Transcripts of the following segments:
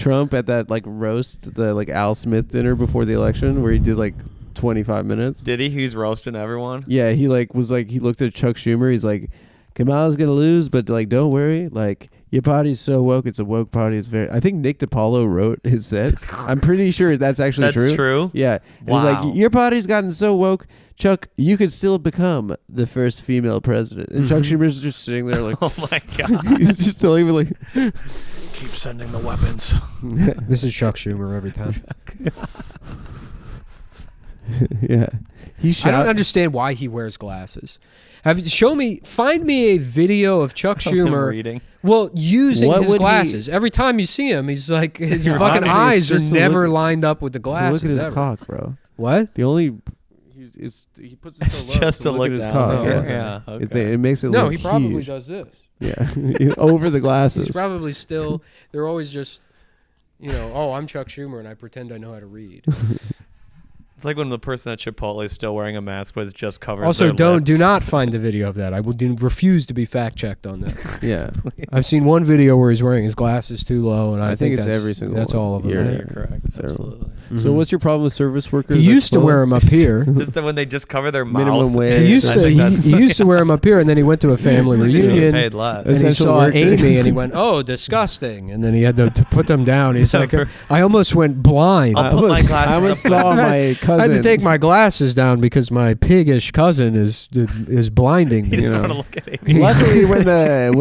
Trump at that like roast, the like Al Smith dinner before the election, where he did like 25 minutes. Did he? He's roasting everyone. Yeah, he like was like he looked at Chuck Schumer. He's like, Kamala's gonna lose, but like don't worry, like your party's so woke. It's a woke party. It's very. I think Nick DiPaolo wrote his set. I'm pretty sure that's actually true. That's true. Yeah, it was like your party's gotten so woke, Chuck. You could still become the first female president. And Chuck Schumer's just sitting there like, oh my god, he's just telling me like, keep sending the weapons. This is Chuck Schumer every time. yeah, he I don't understand why he wears glasses. Find me a video of Chuck Schumer reading. Well, using his glasses. Every time you see him, he's like his fucking eyes are never lined up with the glasses. Look at his cock, bro. What? The only he puts it so low just to look at his down. cock. Oh, yeah. Okay. It makes it no. look He probably huge. does this. Yeah, over the glasses. He's probably still. They're always just, oh, I'm Chuck Schumer and I pretend I know how to read. It's like when the person at Chipotle is still wearing a mask, but it's just covers. Also, their do lips. not find the video of that. I will refuse to be fact checked on that. Yeah, I've seen one video where he's wearing his glasses too low, and I think it's that's every single. That's one. all of them. Yeah, right? you're correct. Absolutely. Mm-hmm. So, what's your problem with service workers? He used to wear them up here. Just that when they just cover their mouth. Minimum wage. He used to wear them up here, and then he went to a family reunion. Paid less. And he Essential saw worker. Amy, and he went, "Oh, disgusting!" And then he had to put them down. He's like, "I almost went blind. I'll put my glasses I almost up. saw my I cousin. had to take my glasses down because my piggish cousin is blinding He me." just want to look at Amy. Luckily, when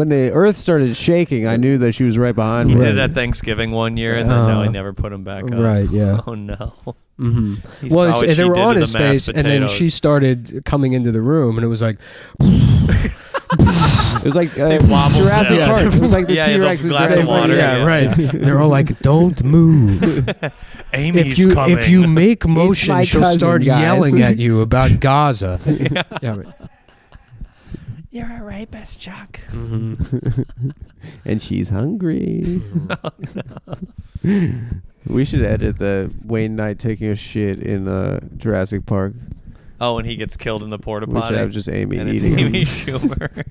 the earth started shaking, I knew that she was right behind He me. did it at Thanksgiving one year, and then now he never put them back up. Right? Yeah. Oh no. Mm-hmm. He Well, saw what they she were did on to his the mashed face, and then she potatoes. started coming into the room, and it was like, It was like wobbled Jurassic down. Park. It was like the Yeah, T-Rex. the in glass Jurassic of Park. water, yeah, yeah. right. They're all like, "Don't move. Amy's If you coming. make motion, my she'll cousin, start guys." yelling at you about Gaza." Yeah, right. You're a rapist, Chuck. And she's hungry. We should edit the Wayne Knight taking a shit in Jurassic Park. Oh, and he gets killed in the porta We potty. should have just Amy and it's eating Amy him. Schumer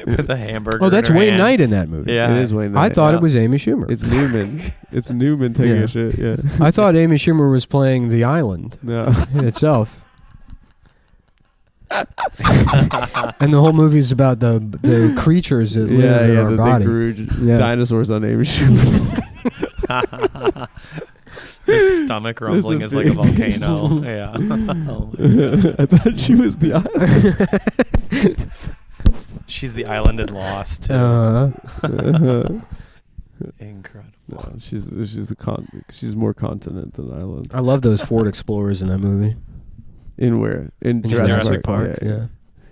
with a hamburger. Oh, that's in her Wayne hand. Knight in that movie. Yeah, It is Wayne Knight. I thought Yeah. it was Amy Schumer. It's Newman. It's Newman taking Yeah. a shit. Yeah. I thought Amy Schumer was playing The Island No. in itself. And the whole movie is about the creatures that live in our that body. they grew Yeah. dinosaurs on Amy Schumer. Her stomach rumbling is like a volcano. Yeah. Oh my God. I thought she was the island. She's the island in Lost. Too. Incredible. No, she's more continent than island. I love those Ford Explorers in that movie. In where? In In Jurassic, Park. Yeah.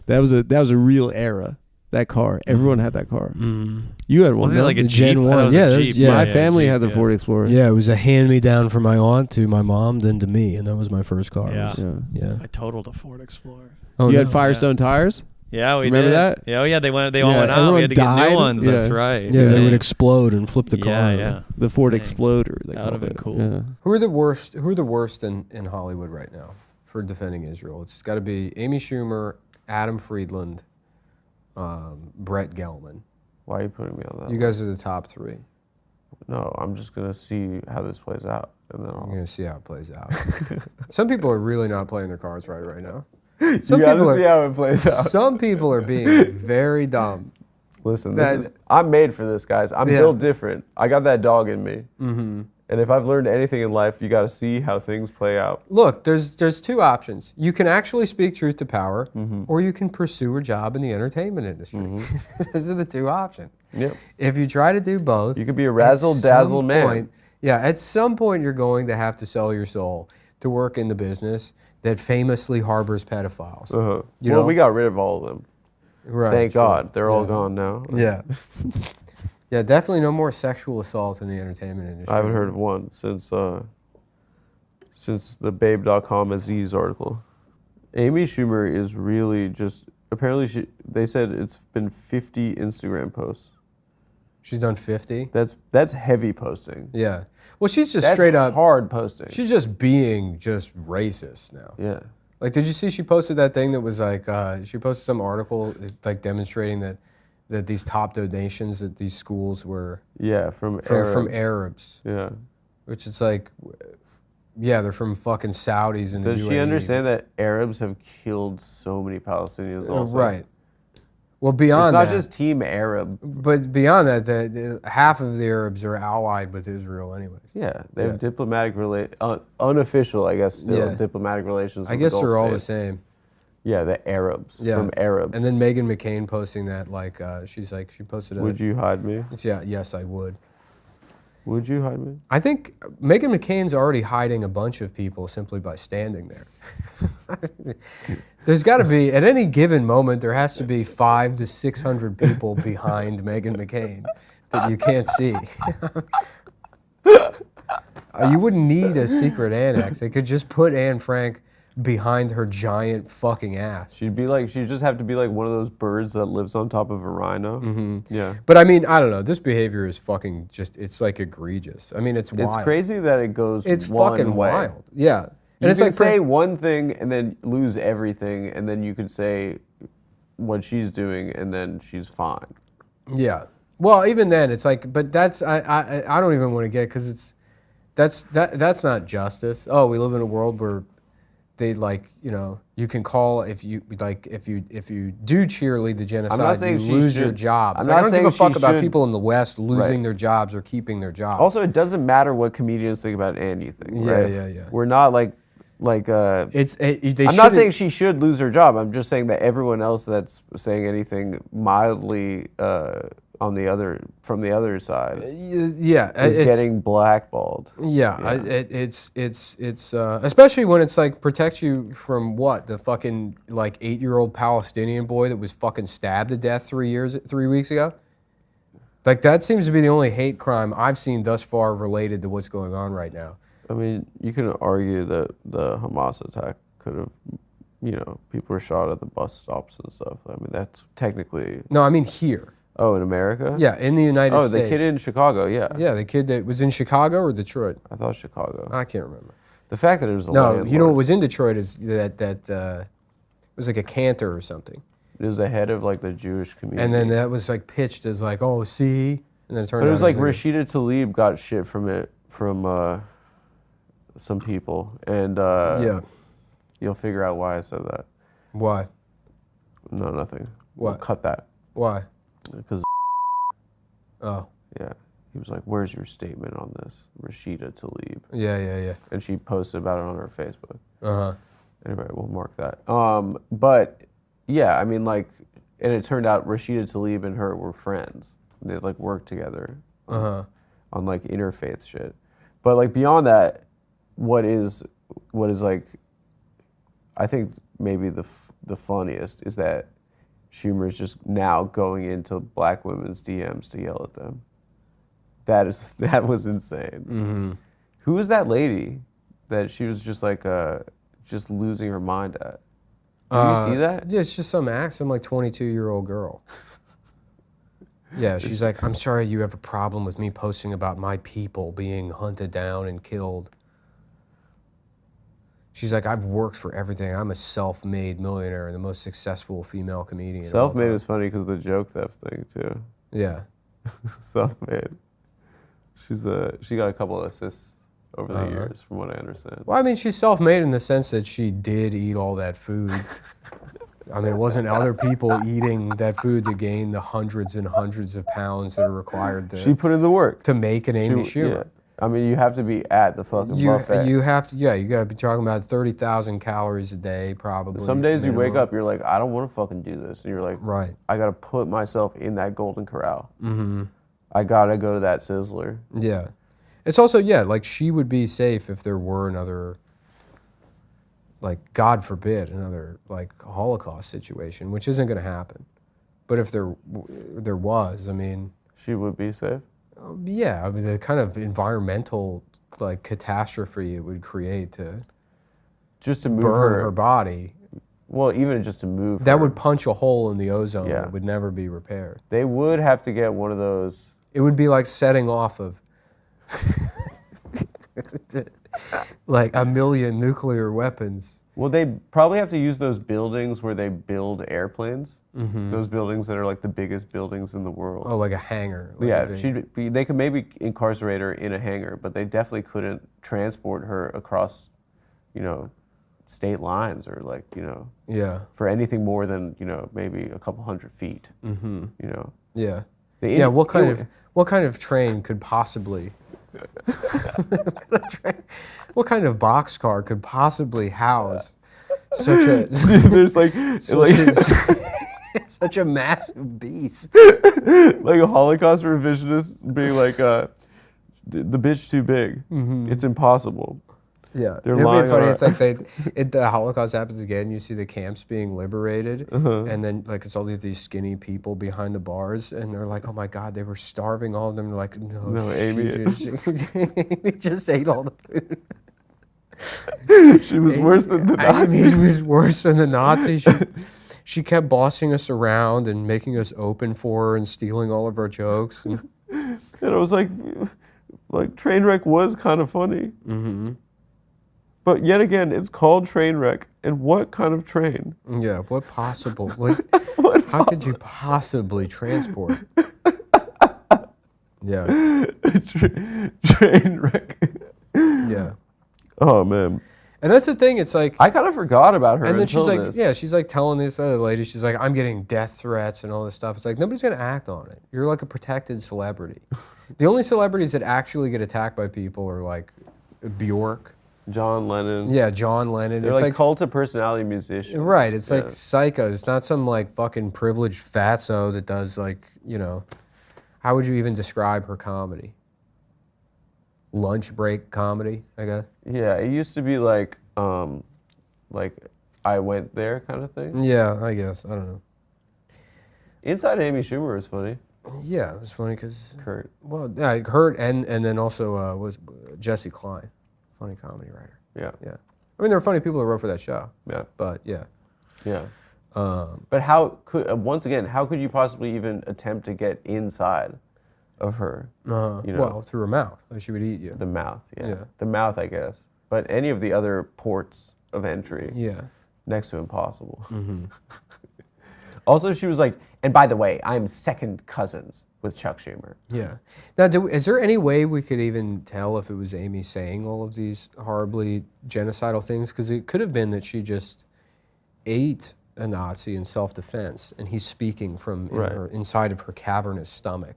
That was a real era. That car. Everyone had that car. Mm. You had one. Wasn't it no? like a The Jeep? Gen I thought 1. it was a Yeah, that Jeep. was- yeah. My family Jeep, had the yeah. Ford Explorer. Yeah, it was a hand-me-down from my aunt to my mom, then to me, and that was my first car. Yeah. Yeah. Yeah. I totaled a Ford Explorer. Oh, You no. had Firestone tires? Yeah, we Remember did. that? Yeah, oh yeah, they all went out. everyone We had to get died. new ones. That's Yeah. right. Yeah, they Dang. would explode and flip the car. Yeah, over. yeah. The Ford Dang. Exploder. They That would've called been it. cool. Yeah. Who are the worst in Hollywood right now for defending Israel? It's got to be Amy Schumer, Adam Friedland, Brett Gelman. Why are you putting me on that? You guys are the top three. No, I'm just going to see how this plays out. And then You're I'll... going to see how it plays out. Some people are really not playing their cards right now. You gotta see how it plays out. Some people are being very dumb. Listen, That- I'm made for this, guys. I'm Yeah. built different. I got that dog in me. Mm-hmm. And if I've learned anything in life, you got to see how things play out. Look, there's two options. You can actually speak truth to power, or you can pursue a job in the entertainment industry. Those are the two options. Yep. If you try to do both, You could be a at razzle-dazzle some man. point- yeah, at some point you're going to have to sell your soul to work in the business that famously harbors pedophiles. You Well, know? we got rid of all of them. Right, Thank sure. God. They're all Yeah. gone now. Yeah. Yeah, definitely no more sexual assault in the entertainment industry. I haven't heard of one since the Babe.com Aziz article. Amy Schumer is really just... Apparently, they said it's been 50 Instagram posts. She's done 50. That's heavy posting. Yeah. Well, she's just That's straight up hard posting. She's just being just racist now. Yeah. Like, did you see she posted that thing that was like she posted some article like demonstrating that that these top donations that these schools were from from Arabs. Yeah. Which it's like, yeah, they're from fucking Saudis and the UAE. Does she understand that Arabs have killed so many Palestinians also? Right. Well, beyond that. It's not that, just Team Arab. But beyond that, the half of the Arabs are allied with Israel anyways. Yeah, they have diplomatic unofficial, I guess, still diplomatic relations. I guess they're all the same. Yeah, the Arabs from Arabs. And then Meghan McCain posting that, she posted. Would you hide me? Yeah, yes, I would. Would you hide me? I think Meghan McCain's already hiding a bunch of people simply by standing there. There's got to be, at any given moment, there has to be 500 to 600 people behind Meghan McCain that you can't see. You wouldn't need a secret annex. They could just put Anne Frank behind her giant fucking ass. She'd just have to be like one of those birds that lives on top of a rhino. Mm-hmm. Yeah. But I mean, I don't know. This behavior is fucking it's like egregious. I mean, it's wild. It's crazy that it goes It's one fucking way. wild. Yeah. And it's like say one thing and then lose everything, and then you could say what she's doing and then she's fine. Yeah. Well, even then, it's like, but that's I don't even want to get because that's not justice. Oh, we live in a world where they you can call if you do cheerlead the genocide, you lose your jobs. I don't give a fuck about people in the West losing their jobs or keeping their jobs. Also, it doesn't matter what comedians think about anything. Right? Yeah. We're not I'm not saying she should lose her job. I'm just saying that everyone else that's saying anything mildly from the other side, is getting blackballed. Yeah. It's especially when it's like protects you from what the fucking 8-year-old Palestinian boy that was fucking stabbed to death 3 weeks ago. Like that seems to be the only hate crime I've seen thus far related to what's going on right now. I mean, you can argue that the Hamas attack could have, people were shot at the bus stops and stuff. I mean, that's technically... No, I mean here. Oh, in America? Yeah, in the United States. Oh, the kid in Chicago, yeah. Yeah, the kid that was in Chicago or Detroit? I thought Chicago. I can't remember. The fact that it was a landlord. You know what was in Detroit is that it was like a cantor or something. It was the head of the Jewish community. And then that was pitched as oh, see? And then it turned out... But it was Rashida Tlaib got shit from it, from... some people, and you'll figure out why I said that. Why? No, nothing. What? We'll cut that. Why? Because. Oh. Yeah. He was like, "Where's your statement on this, Rashida Tlaib?" Yeah. And she posted about it on her Facebook. Anyway, we'll mark that. But yeah, I mean, and it turned out Rashida Tlaib and her were friends. They worked together on interfaith shit. But beyond that. What is I think maybe the funniest is that Schumer's just now going into black women's DMs to yell at them. That was insane. Mm-hmm. Who was that lady that she was just just losing her mind at? Did you see that? Yeah, it's just some 22-year-old girl. Yeah, she's like, I'm sorry you have a problem with me posting about my people being hunted down and killed. She's like, I've worked for everything. I'm a self-made millionaire and the most successful female comedian. Self-made is funny because of the joke theft thing, too. Yeah. Self-made. She got a couple of assists over the years, from what I understand. Well, I mean, she's self-made in the sense that she did eat all that food. I mean, it wasn't other people eating that food to gain the hundreds and hundreds of pounds that are required to... She put in the work. To make an Amy Schumer. Yeah. I mean, you have to be at the fucking buffet. You have to, you got to be talking about 30,000 calories a day, probably. Some days minimum. You wake up, you're like, I don't want to fucking do this. And you're like, right. I got to put myself in that golden corral. Mm-hmm. I got to go to that Sizzler. Yeah. It's also, she would be safe if there were another, God forbid, another, Holocaust situation, which isn't going to happen. But if there was, I mean... She would be safe? Yeah, I mean, the kind of environmental catastrophe it would create to move burn her body. Well, even just to move that her. would punch a hole in the ozone that would never be repaired. They would have to get one of those. It would be like setting off of a million nuclear weapons Well, they probably have to use those buildings where they build airplanes. Mm-hmm. Those buildings that are like the biggest buildings in the world. Oh, like a hangar. Like Yeah, they could maybe incarcerate her in a hangar, but they definitely couldn't transport her across, state lines or Yeah. for anything more than, maybe a couple 100 feet. Mm-hmm. Yeah. Yeah. What kind of train could possibly? What kind of boxcar could possibly house such a? There's such a massive beast. like a Holocaust revisionist being like, the bitch too big. Mm-hmm. It's impossible. Yeah, They're it'd be lying funny. on It's like the Holocaust happens again. You see the camps being liberated, and then like it's all these skinny people behind the bars, and they're like, "Oh my God, they were starving." All of them are like, "No, Amy Amy just ate all the food." She was worse than the Amy Nazis. was worse than the Nazis. She kept bossing us around and making us open for her and stealing all of our jokes. And it was like Trainwreck was kind of funny. mm-hmm. But yet again, it's called Trainwreck. And what kind of train? Yeah, what possible? How could you possibly transport? Yeah. Trainwreck. Yeah. Oh, man. And that's the thing, it's like... I kind of forgot about her And then she's like, this. she's like telling this other lady, she's like, I'm getting death threats and all this stuff. It's like, nobody's going to act on it. You're like a protected celebrity. The only celebrities that actually get attacked by people are like Bjork. John Lennon. Yeah, John Lennon. They're it's like cult of personality musicians. Right, it's like psychos. It's not some like fucking privileged fatso that does like, how would you even describe her comedy? Lunch break comedy, I guess. Yeah, it used to be like I went there kind of thing. Yeah, I guess. I don't know. Inside Amy Schumer was funny. Yeah, it was funny because... Kurt. Well, yeah, Kurt and then also was Jesse Klein, funny comedy writer. Yeah. Yeah. I mean, there were funny people that wrote for that show. Yeah. But, yeah. Yeah. But how could, once again, how could you possibly even attempt to get inside of her? Well, through her mouth. She would eat you. The mouth, Yeah. The mouth, I guess. But any of the other ports of entry, Yeah. next to impossible. Mm-hmm. Also, she was like, and by the way, I'm second cousins with Chuck Schumer. Yeah. Now, is there any way we could even tell if it was Amy saying all of these horribly genocidal things? Because it could have been that she just ate a Nazi in self-defense, and he's speaking from inside of her cavernous stomach.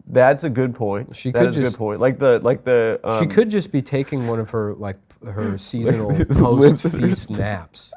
That's a good point. She That could is a just- good point. Like the She could just be taking one of her her seasonal post-feast naps.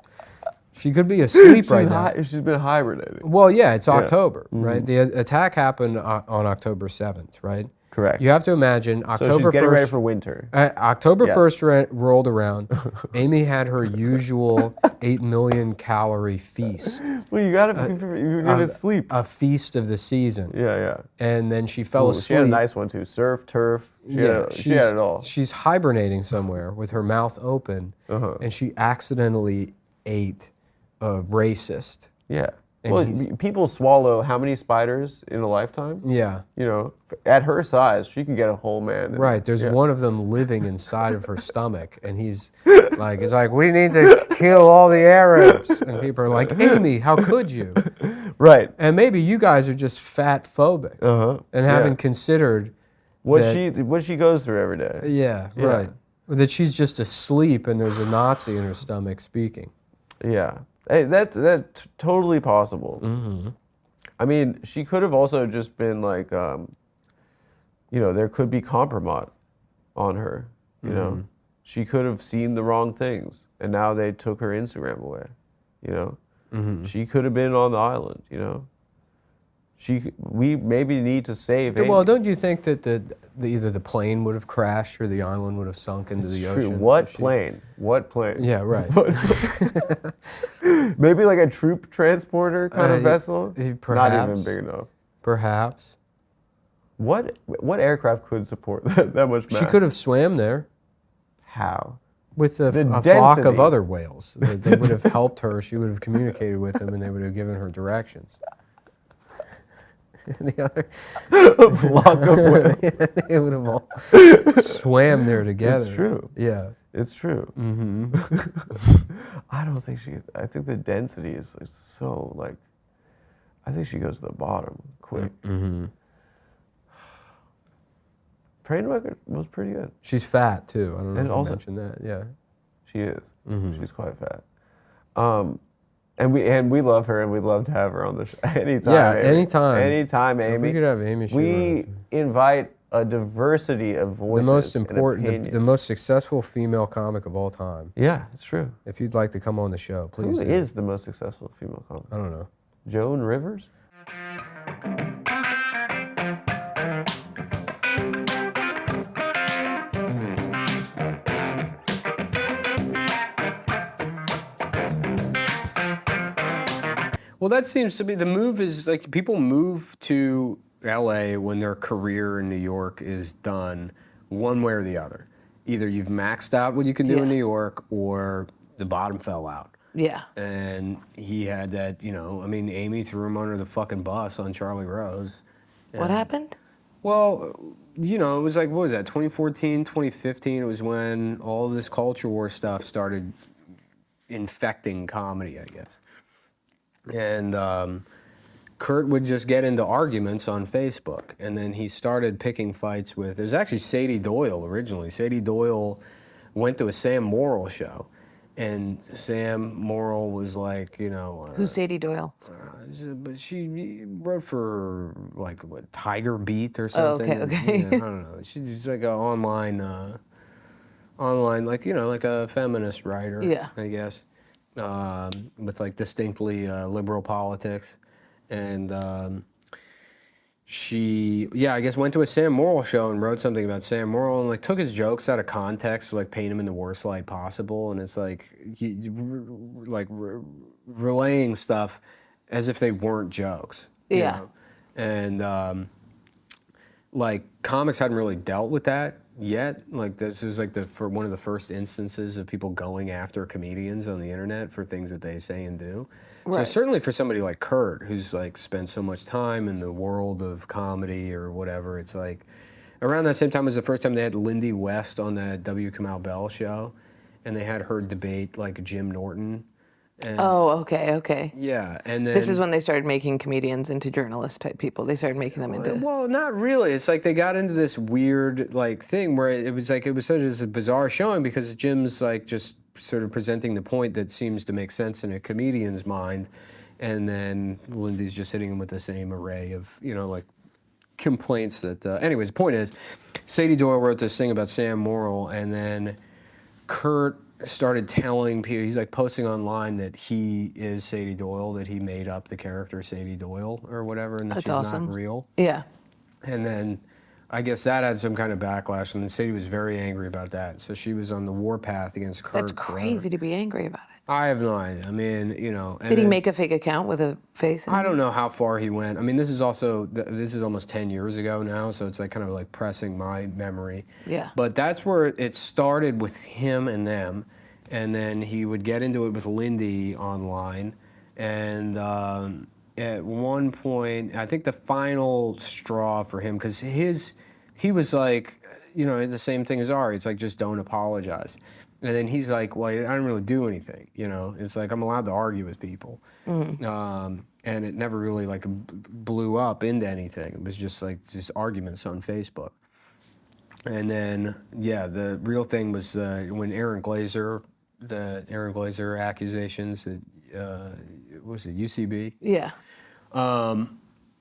She could be asleep right now. She's been hibernating. Well, yeah, it's October, right? The attack happened on October 7th, right? Correct. You have to imagine So October she's getting 1st. ready for winter. October Yes. 1st rolled around. Amy had her usual 8 million calorie feast. Well, you gotta you're gonna sleep. A feast of the season. Yeah. And then she fell Ooh, asleep. she had a nice one too. Surf, turf. She had it all. She's hibernating somewhere with her mouth open, and she accidentally ate a racist. Yeah. And Well, people swallow how many spiders in a lifetime? Yeah. At her size, she can get a whole man. Right. There's one of them living inside of her stomach, and he's like, we need to kill all the Arabs. And people are like, Amy, how could you? Right. And maybe you guys are just fat phobic and haven't considered what she goes through every day. Yeah, right. That she's just asleep and there's a Nazi in her stomach speaking. Yeah. Hey, that's totally possible. Mm-hmm. I mean, she could have also just been like, there could be compromise on her. You know, she could have seen the wrong things, and now they took her Instagram away. She could have been on the island. We maybe need to save. Well, Amy. don't you think that either the plane would have crashed or the island would have sunk into the ocean? What plane? What plane? Yeah, right. Maybe like a troop transporter kind of vessel. Perhaps. Not even big enough. Perhaps. What aircraft could support that much mass? She could have swam there How? with a flock density. of other whales. They would have helped her. She would have communicated with them, and they would have given her directions. Any other? A flock of women. They would have all swam there together. It's true. Yeah. It's true. Mm-hmm. I don't think I think the density is like so like, I think she goes to the bottom quick. Mm-hmm. Trainwreck was pretty good. She's fat too. I don't know And if also- you mentioned that. Yeah. She is. Mhm. She's quite fat. And we love her, and we'd love to have her on the show anytime. Yeah, Amy. anytime. Anytime, If Amy. we could have Amy We Schumer. invite a diversity of The voices. most and important, opinions. the most successful female comic of all time. Yeah, it's true. If you'd like to come on the show, please Who do. is the most successful female comic? I don't know. Joan Rivers? Well, that seems to be the move. Is like people move to LA when their career in New York is done, one way or the other. Either you've maxed out what you can do in New York, or the bottom fell out. Yeah. And he had that, I mean, Amy threw him under the fucking bus on Charlie Rose. What happened? Well, it was like, what was that, 2014, 2015? It was when all this culture war stuff started infecting comedy, I guess. And Kurt would just get into arguments on Facebook. And then he started picking fights with, it was actually Sadie Doyle originally. Sadie Doyle went to a Sam Morrill show. And Sam Morrill was like, Who's Sadie Doyle? but she wrote for like what, Tiger Beat or something. Oh, okay. Yeah, I don't know. She's like an online, like like a feminist writer. Yeah. I guess, with like distinctly liberal politics, and she, I guess went to a Sam Morrill show and wrote something about Sam Morrill and like took his jokes out of context to like paint him in the worst light possible, and it's like relaying stuff as if they weren't jokes. you Yeah. know? And like comics hadn't really dealt with that yet. Like this was like for one of the first instances of people going after comedians on the internet for things that they say and do. So Right. certainly for somebody like Kurt, who's like spent so much time in the world of comedy or whatever, it's like around that same time was the first time they had Lindy West on that W. Kamau Bell show, and they had her debate like Jim Norton. And Oh, okay. yeah, and then This is when they started making comedians into journalist type people. They started making them into. well, not really. It's like they got into this weird like thing where it was such a bizarre showing because Jim's like just sort of presenting the point that seems to make sense in a comedian's mind, and then Lindy's just hitting him with the same array of like complaints that. Anyways, the point is, Sadie Doyle wrote this thing about Sam Morrill, and then Kurt started telling people, he's like posting online that he is Sadie Doyle, that he made up the character Sadie Doyle or whatever, and that That's she's awesome. not real. Yeah. And then I guess that had some kind of backlash, and then Sadie was very angry about that. So she was on the warpath against Kurt. That's forever. crazy to be angry about it. I have no idea. I mean, and Did he then- make a fake account with a face? I don't know how far he went. I mean, this is almost 10 years ago now, so it's like kind of like pressing my memory. Yeah. But that's where it started with him and them, and then he would get into it with Lindy online, and at one point, I think the final straw for him, because he was like, the same thing as Ari. It's like, just don't apologize. And then he's like, well, I didn't really do anything, It's like, I'm allowed to argue with people. And it never really like blew up into anything. It was just like, just arguments on Facebook. And then, the real thing was when the Aaron Glazer accusations that, what was it, UCB? Yeah.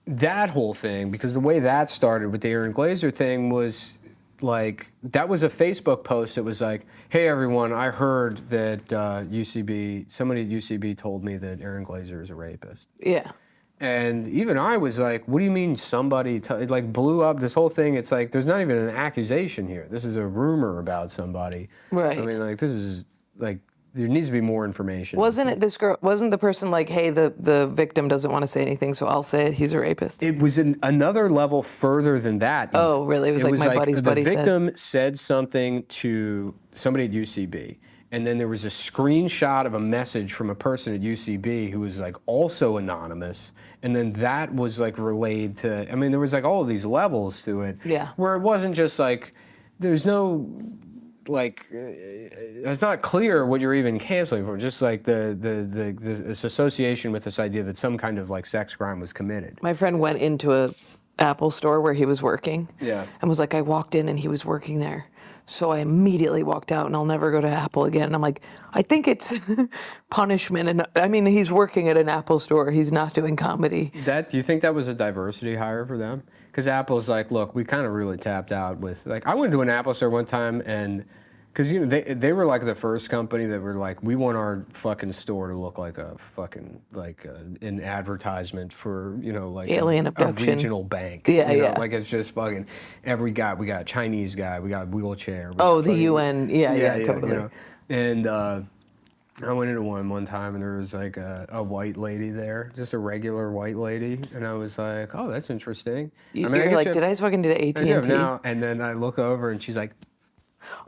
That whole thing, because the way that started with the Aaron Glazer thing was like, that was a Facebook post that was like, hey everyone, I heard that somebody at UCB told me that Aaron Glazer is a rapist. Yeah. And even I was like, what do you mean somebody, it like blew up this whole thing. It's like, there's not even an accusation here. This is a rumor about somebody. Right. I mean, like, this is like, there needs to be more information. Wasn't it this girl? Wasn't the person like, hey, the victim doesn't want to say anything, so I'll say it. He's a rapist. It was another level further than that. Oh, really? It was like my buddy's buddy The said. victim said something to somebody at UCB, And then there was a screenshot of a message from a person at UCB who was like also anonymous. And then that was like relayed to, I mean, there was like all of these levels to it. Yeah. Where it wasn't just like, there's no, like, it's not clear what you're even canceling for. Just like this association with this idea that some kind of like sex crime was committed. My friend went into a Apple store where he was working. Yeah. And was like, I walked in and he was working there. So I immediately walked out and I'll never go to Apple again. And I'm like, I think it's punishment. And I mean, he's working at an Apple store. He's not doing comedy. Do you think that was a diversity hire for them? Because Apple's like, look, we kind of really tapped out with, like, I went to an Apple store one time and, because, you know, they were like the first company that were like, we want our fucking store to look like a fucking, like an advertisement for, you know, like alien abduction. A regional bank. Yeah, you know? yeah. Like it's just fucking every guy, we got a Chinese guy, we got a wheelchair. Oh, the UN. Yeah, totally. You know? And I went into one time and there was like a white lady there, just a regular white lady. And I was like, oh, that's interesting. You're like, did I just fucking do the AT&T? I do now. And then I look over and she's like,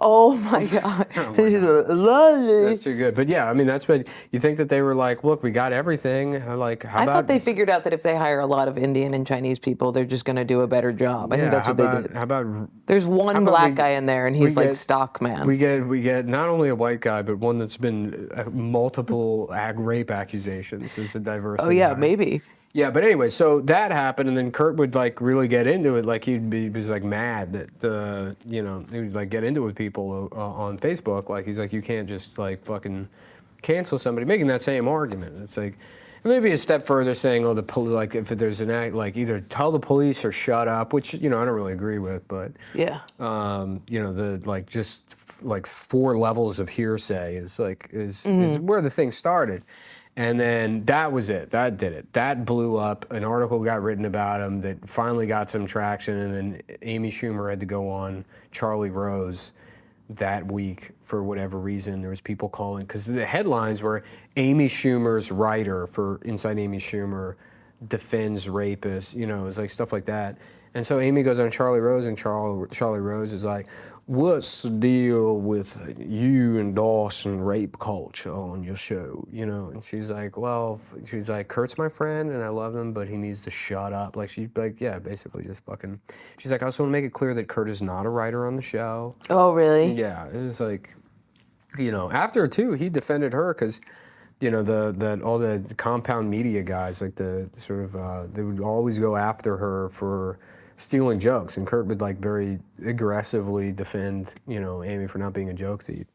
oh my God. that's too good. But yeah, I mean, that's what you think that they were like, look, we got everything. Like, how I about, thought they figured out that if they hire a lot of Indian and Chinese people, they're just going to do a better job. I think that's what they did. How about There's one black guy in there and he's like stock man. we get not only a white guy, but one that's been multiple rape accusations as a diversity. Oh yeah, hire. maybe. Yeah, but anyway, so that happened, and then Kurt would like really get into it. Like he was like mad that he would like get into it with people on Facebook. Like he's like, you can't just like fucking cancel somebody, making that same argument. It's like maybe a step further, saying, oh, like if there's an act, like either tell the police or shut up, which I don't really agree with, but yeah, the like just like 4 levels of hearsay is where the thing started. And then that was it. That did it. That blew up. An article got written about him that finally got some traction. And then Amy Schumer had to go on Charlie Rose that week for whatever reason. There was people calling, because the headlines were Amy Schumer's writer for Inside Amy Schumer defends rapists. It was like stuff like that. And so Amy goes on Charlie Rose, and Charlie Rose is like, what's the deal with you and Dawson rape culture on your show? And she's like, Kurt's my friend and I love him, but he needs to shut up. Like, she's like, yeah, basically just fucking. She's like, I also want to make it clear that Kurt is not a writer on the show. Oh, really? Yeah, it was like, after too, he defended her because, all the compound media guys, like the sort of, they would always go after her for stealing jokes, and Kurt would like very aggressively defend, Amy for not being a joke thief.